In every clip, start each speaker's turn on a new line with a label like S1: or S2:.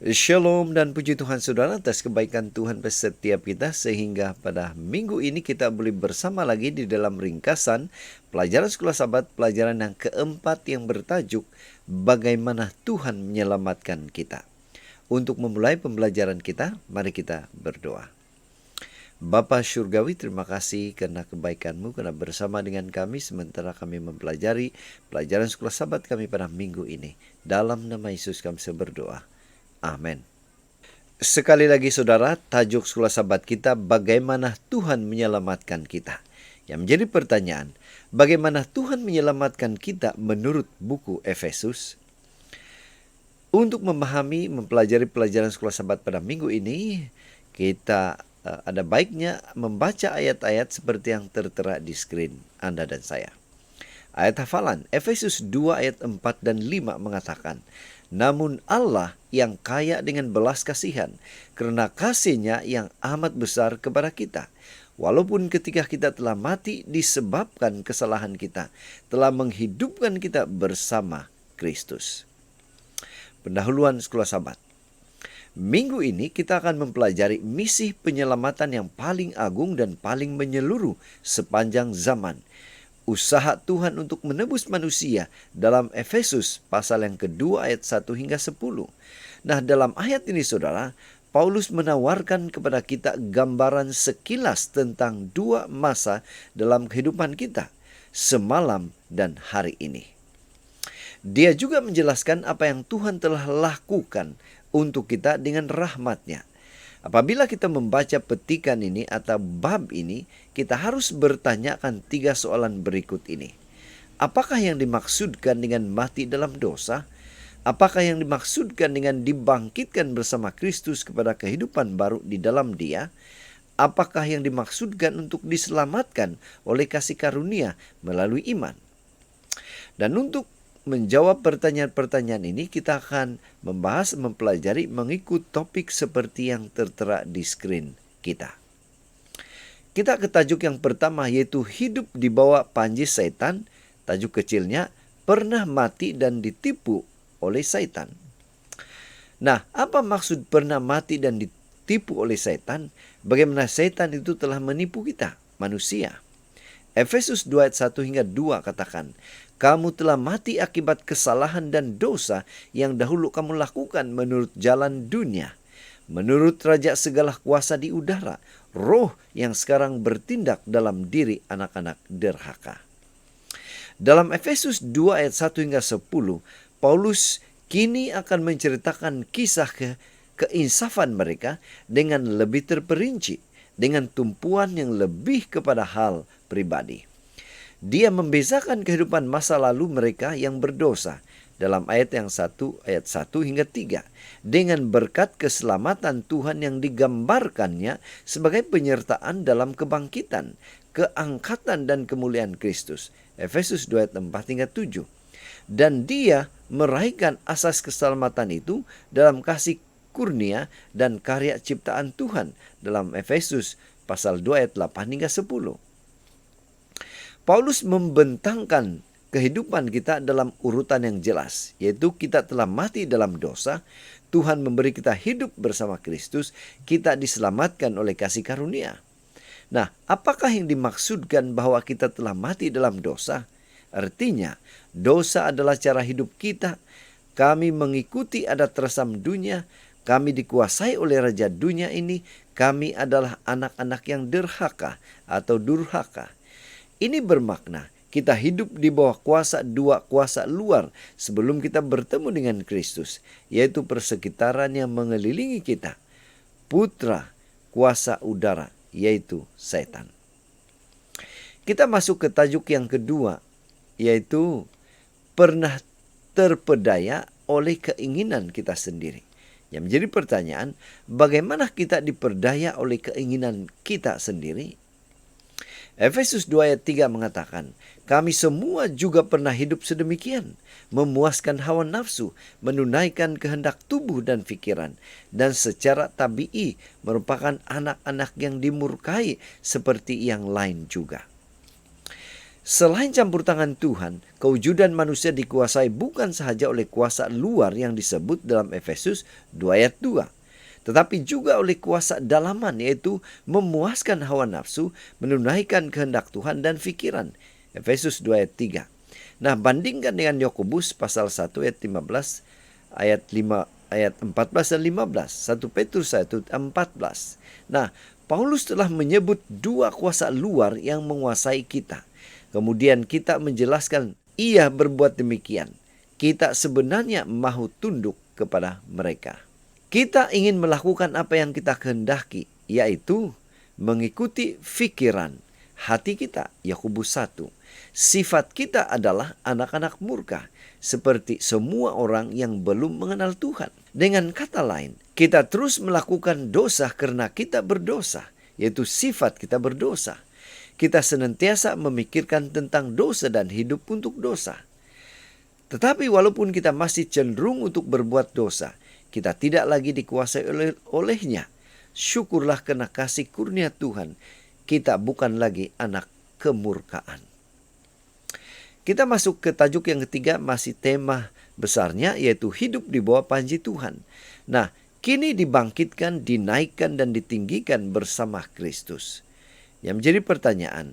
S1: Shalom dan puji Tuhan saudara atas kebaikan Tuhan pada setiap kita sehingga pada minggu ini kita boleh bersama lagi di dalam ringkasan pelajaran Sekolah Sahabat, pelajaran yang keempat yang bertajuk Bagaimana Tuhan Menyelamatkan Kita. Untuk memulai pembelajaran kita, mari kita berdoa. Bapa Surgawi, terima kasih karena kebaikan-Mu, karena bersama dengan kami sementara kami mempelajari pelajaran Sekolah Sahabat kami pada minggu ini. Dalam nama Yesus kami berdoa. Amin. Sekali lagi saudara, tajuk Sekolah Sahabat kita, bagaimana Tuhan menyelamatkan kita. Yang menjadi pertanyaan, bagaimana Tuhan menyelamatkan kita menurut buku Efesus? Untuk memahami, mempelajari pelajaran Sekolah Sahabat pada minggu ini, kita ada baiknya membaca ayat-ayat seperti yang tertera di screen Anda dan saya. Ayat hafalan, Efesus 2 ayat 4 dan 5 mengatakan, namun Allah yang kaya dengan belas kasihan, karena kasih-Nya yang amat besar kepada kita, walaupun ketika kita telah mati disebabkan kesalahan kita, telah menghidupkan kita bersama Kristus. Pendahuluan Sekolah Sahabat. Minggu ini kita akan mempelajari misi penyelamatan yang paling agung dan paling menyeluruh sepanjang zaman. Usaha Tuhan untuk menebus manusia dalam Efesus pasal yang kedua ayat 1 hingga 10. Nah, dalam ayat ini saudara, Paulus menawarkan kepada kita gambaran sekilas tentang dua masa dalam kehidupan kita, semalam dan hari ini. Dia juga menjelaskan apa yang Tuhan telah lakukan untuk kita dengan rahmat-Nya. Apabila kita membaca petikan ini atau bab ini, kita harus bertanyakan 3 soalan berikut ini. Apakah yang dimaksudkan dengan mati dalam dosa? Apakah yang dimaksudkan dengan dibangkitkan bersama Kristus kepada kehidupan baru di dalam Dia? Apakah yang dimaksudkan untuk diselamatkan oleh kasih karunia melalui iman? Dan untuk menjawab pertanyaan-pertanyaan ini, kita akan membahas, mempelajari mengikut topik seperti yang tertera di screen kita. Kita ke tajuk yang pertama, yaitu hidup di bawah panji setan. Tajuk kecilnya, pernah mati dan ditipu oleh setan. Nah, apa maksud pernah mati dan ditipu oleh setan? Bagaimana setan itu telah menipu kita, manusia? Efesus 2 ayat 1 hingga 2 katakan, kamu telah mati akibat kesalahan dan dosa yang dahulu kamu lakukan menurut jalan dunia, menurut raja segala kuasa di udara, roh yang sekarang bertindak dalam diri anak-anak derhaka. Dalam Efesus 2 ayat 1 hingga 10, Paulus kini akan menceritakan kisah keinsafan mereka dengan lebih terperinci, dengan tumpuan yang lebih kepada hal pribadi. Dia membezakan kehidupan masa lalu mereka yang berdosa dalam ayat 1 hingga 3 dengan berkat keselamatan Tuhan yang digambarkannya sebagai penyertaan dalam kebangkitan, keangkatan dan kemuliaan Kristus. Efesus 2 ayat 4 hingga 7. Dan dia meraihkan asas keselamatan itu dalam kasih kurnia dan karya ciptaan Tuhan dalam Efesus pasal 2 ayat 8 hingga 10. Paulus membentangkan kehidupan kita dalam urutan yang jelas, yaitu kita telah mati dalam dosa, Tuhan memberi kita hidup bersama Kristus, kita diselamatkan oleh kasih karunia. Nah, apakah yang dimaksudkan bahwa kita telah mati dalam dosa? Artinya, dosa adalah cara hidup kita, kami mengikuti adat resam dunia, kami dikuasai oleh raja dunia ini, kami adalah anak-anak yang derhaka atau durhaka. Ini bermakna kita hidup di bawah kuasa dua kuasa luar sebelum kita bertemu dengan Kristus, yaitu persekitaran yang mengelilingi kita. Putra kuasa udara, yaitu setan. Kita masuk ke tajuk yang kedua, yaitu pernah terpedaya oleh keinginan kita sendiri. Yang menjadi pertanyaan, bagaimana kita diperdaya oleh keinginan kita sendiri? Efesus 2 ayat 3 mengatakan, kami semua juga pernah hidup sedemikian, memuaskan hawa nafsu, menunaikan kehendak tubuh dan pikiran, dan secara tabii merupakan anak-anak yang dimurkai seperti yang lain juga. Selain campur tangan Tuhan, kewujudan manusia dikuasai bukan sahaja oleh kuasa luar yang disebut dalam Efesus 2 ayat 2, tetapi juga oleh kuasa dalaman, yaitu memuaskan hawa nafsu, menunaikan kehendak Tuhan dan pikiran. Efesus 2 ayat 3. Nah, bandingkan dengan Yakobus pasal 1 ayat 15, ayat 5, ayat 14 dan 15, 1 Petrus 1 14. Nah, Paulus telah menyebut dua kuasa luar yang menguasai kita. Kemudian kita menjelaskan ia berbuat demikian. Kita sebenarnya mahu tunduk kepada mereka. Kita ingin melakukan apa yang kita kehendaki, yaitu mengikuti fikiran hati kita. Yakobus 1. Sifat kita adalah anak-anak murka, seperti semua orang yang belum mengenal Tuhan. Dengan kata lain, kita terus melakukan dosa karena kita berdosa, yaitu sifat kita berdosa. Kita senantiasa memikirkan tentang dosa dan hidup untuk dosa. Tetapi walaupun kita masih cenderung untuk berbuat dosa, kita tidak lagi dikuasai olehnya. Syukurlah karena kasih kurnia Tuhan, kita bukan lagi anak kemurkaan. Kita masuk ke tajuk yang ketiga, masih tema besarnya, yaitu hidup di bawah panji Tuhan. Nah, kini dibangkitkan, dinaikkan, dan ditinggikan bersama Kristus. Yang menjadi pertanyaan,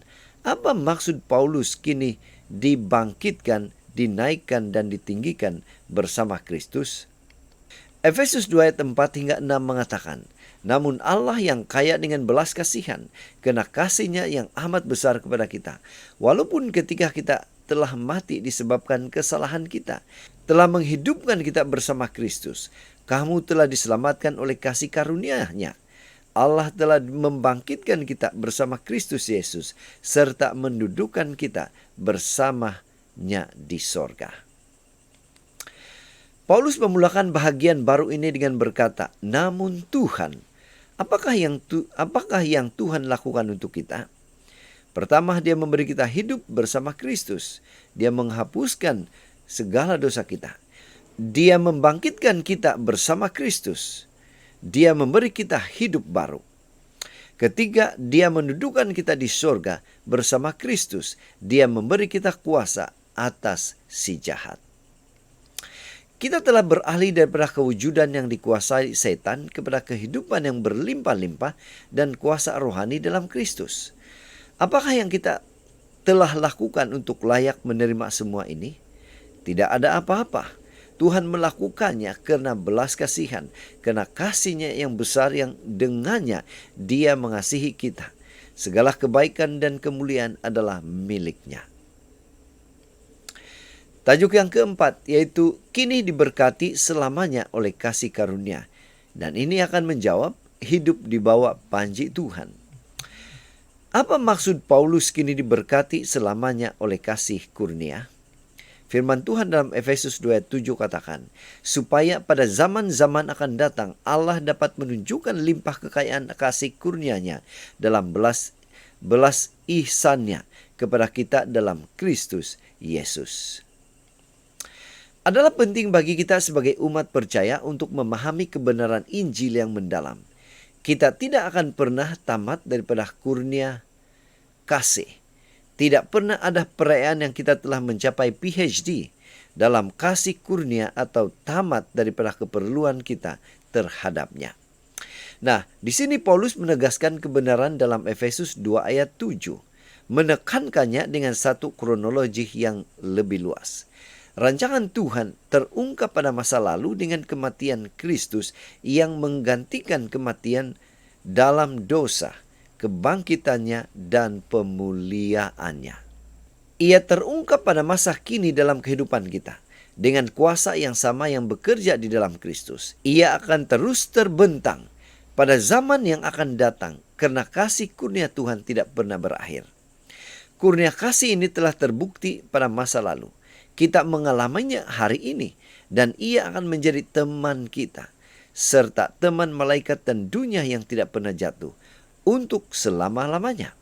S1: apa maksud Paulus kini dibangkitkan, dinaikkan, dan ditinggikan bersama Kristus? Efesus 2 ayat 4 hingga 6 mengatakan, namun Allah yang kaya dengan belas kasihan, karena kasih-Nya yang amat besar kepada kita, walaupun ketika kita telah mati disebabkan kesalahan kita, telah menghidupkan kita bersama Kristus. Kamu telah diselamatkan oleh kasih karunia-Nya. Allah telah membangkitkan kita bersama Kristus Yesus, serta mendudukkan kita bersamanya di sorga. Paulus memulakan bahagian baru ini dengan berkata, namun Tuhan, apakah yang Tuhan lakukan untuk kita? Pertama, dia memberi kita hidup bersama Kristus. Dia menghapuskan segala dosa kita. Dia membangkitkan kita bersama Kristus. Dia memberi kita hidup baru. Ketiga, dia mendudukan kita di sorga bersama Kristus. Dia memberi kita kuasa atas si jahat. Kita telah beralih daripada kewujudan yang dikuasai setan kepada kehidupan yang berlimpah-limpah dan kuasa rohani dalam Kristus. Apakah yang kita telah lakukan untuk layak menerima semua ini? Tidak ada apa-apa. Tuhan melakukannya karena belas kasihan, karena kasih-Nya yang besar yang dengannya Dia mengasihi kita. Segala kebaikan dan kemuliaan adalah milik-Nya. Tajuk yang keempat, yaitu kini diberkati selamanya oleh kasih karunia. Dan ini akan menjawab hidup di bawah panji Tuhan. Apa maksud Paulus kini diberkati selamanya oleh kasih kurnia? Firman Tuhan dalam Efesus 2:7 katakan, supaya pada zaman-zaman akan datang Allah dapat menunjukkan limpah kekayaan kasih kurnia-Nya dalam belas ihsan-Nya kepada kita dalam Kristus Yesus. Adalah penting bagi kita sebagai umat percaya untuk memahami kebenaran Injil yang mendalam. Kita tidak akan pernah tamat daripada kurnia kasih. Tidak pernah ada perayaan yang kita telah mencapai PhD dalam kasih kurnia atau tamat daripada keperluan kita terhadapnya. Nah, di sini Paulus menegaskan kebenaran dalam Efesus 2 ayat 7. Menekankannya dengan satu kronologi yang lebih luas. Rancangan Tuhan terungkap pada masa lalu dengan kematian Kristus yang menggantikan kematian dalam dosa, kebangkitannya dan pemuliaannya. Ia terungkap pada masa kini dalam kehidupan kita. Dengan kuasa yang sama yang bekerja di dalam Kristus, Ia akan terus terbentang pada zaman yang akan datang karena kasih kurnia Tuhan tidak pernah berakhir. Kurnia kasih ini telah terbukti pada masa lalu. Kita mengalaminya hari ini dan Ia akan menjadi teman kita serta teman malaikat dan dunia yang tidak pernah jatuh untuk selama-lamanya.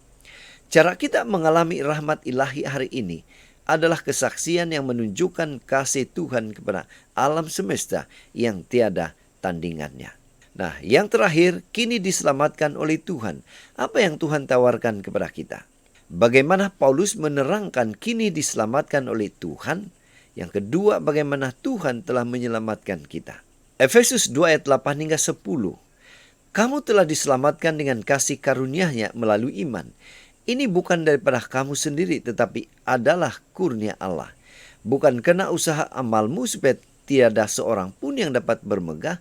S1: Cara kita mengalami rahmat ilahi hari ini adalah kesaksian yang menunjukkan kasih Tuhan kepada alam semesta yang tiada tandingannya. Nah, yang terakhir, kini diselamatkan oleh Tuhan. Apa yang Tuhan tawarkan kepada kita? bagaimana Paulus menerangkan kini diselamatkan oleh Tuhan. Yang kedua, bagaimana Tuhan telah menyelamatkan kita. Efesus 2 ayat 8 hingga 10. Kamu telah diselamatkan dengan kasih karunia-Nya melalui iman. Ini bukan daripada kamu sendiri, tetapi adalah kurnia Allah. Bukan karena usaha amalmu supaya tiada seorang pun yang dapat bermegah,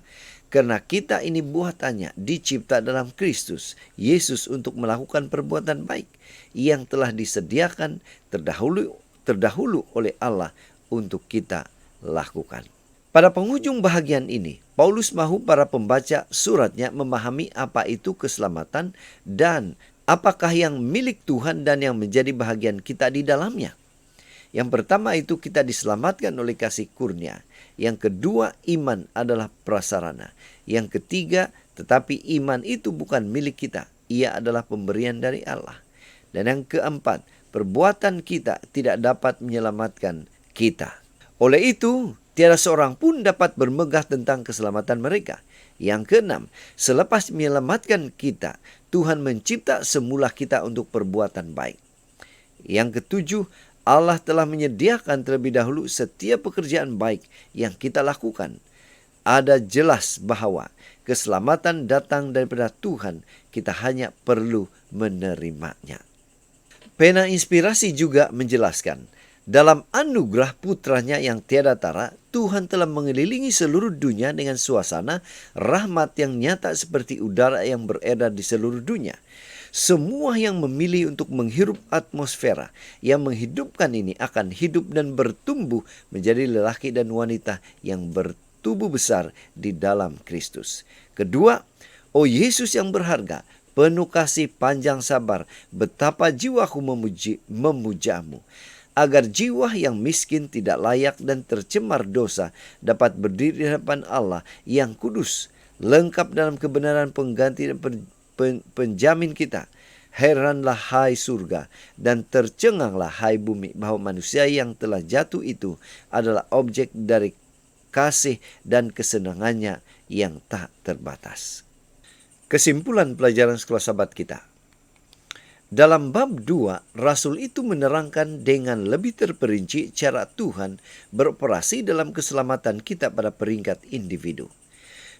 S1: karena kita ini buatannya, dicipta dalam Kristus Yesus untuk melakukan perbuatan baik yang telah disediakan terdahulu oleh Allah untuk kita lakukan. Pada penghujung bahagian ini, Paulus mahu para pembaca suratnya memahami apa itu keselamatan dan apakah yang milik Tuhan dan yang menjadi bahagian kita di dalamnya. Yang pertama itu kita diselamatkan oleh kasih kurnia. Yang kedua, iman adalah prasarana. Yang ketiga, tetapi iman itu bukan milik kita. Ia adalah pemberian dari Allah. Dan yang keempat, perbuatan kita tidak dapat menyelamatkan kita. Oleh itu, tiada seorang pun dapat bermegah tentang keselamatan mereka. Yang keenam, selepas menyelamatkan kita, Tuhan mencipta semula kita untuk perbuatan baik. Yang ketujuh, Allah telah menyediakan terlebih dahulu setiap pekerjaan baik yang kita lakukan. Ada jelas bahwa keselamatan datang daripada Tuhan, kita hanya perlu menerimanya. Pena Inspirasi juga menjelaskan, dalam anugerah putranya yang tiada tara, Tuhan telah mengelilingi seluruh dunia dengan suasana rahmat yang nyata seperti udara yang beredar di seluruh dunia. Semua yang memilih untuk menghirup atmosfera yang menghidupkan ini akan hidup dan bertumbuh menjadi lelaki dan wanita yang bertubuh besar di dalam Kristus. Kedua, oh Yesus yang berharga, penuh kasih panjang sabar, betapa jiwaku memujamu. Agar jiwa yang miskin, tidak layak dan tercemar dosa dapat berdiri di hadapan Allah yang kudus, lengkap dalam kebenaran pengganti dan penjamin kita. Heranlah hai surga dan tercenganglah hai bumi bahwa manusia yang telah jatuh itu adalah objek dari kasih dan kesenangannya yang tak terbatas. Kesimpulan pelajaran sekolah sahabat kita. Dalam bab 2, Rasul itu menerangkan dengan lebih terperinci cara Tuhan beroperasi dalam keselamatan kita pada peringkat individu.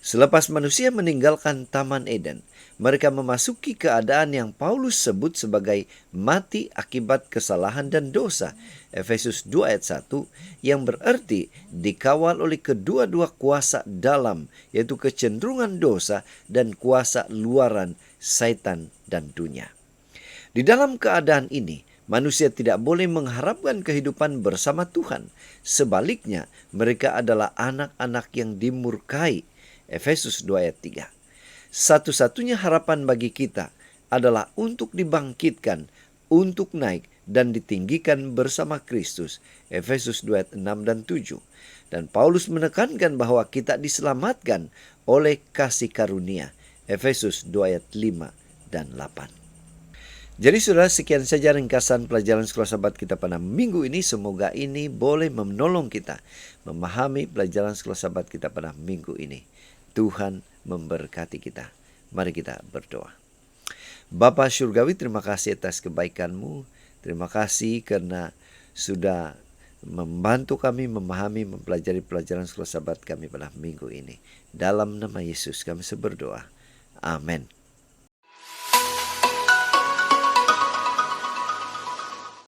S1: Selepas manusia meninggalkan Taman Eden, mereka memasuki keadaan yang Paulus sebut sebagai mati akibat kesalahan dan dosa. Efesus 2 ayat 1, yang berarti dikawal oleh kedua-dua kuasa dalam, yaitu kecenderungan dosa dan kuasa luaran, Satan dan dunia. Di dalam keadaan ini, manusia tidak boleh mengharapkan kehidupan bersama Tuhan. Sebaliknya, mereka adalah anak-anak yang dimurkai. Efesus 2 ayat 3. Satu-satunya harapan bagi kita adalah untuk dibangkitkan, untuk naik dan ditinggikan bersama Kristus. Efesus 2 ayat 6 dan 7. Dan Paulus menekankan bahwa kita diselamatkan oleh kasih karunia. Efesus 2 ayat 5 dan 8. Jadi saudara, sekian saja ringkasan pelajaran sekolah sahabat kita pada minggu ini. Semoga ini boleh menolong kita memahami pelajaran sekolah sahabat kita pada minggu ini. Tuhan memberkati kita. Mari kita berdoa. Bapa Surgawi, terima kasih atas kebaikan-Mu. Terima kasih karena sudah membantu kami memahami, mempelajari pelajaran sekolah sahabat kami pada minggu ini. Dalam nama Yesus kami berdoa. Amin.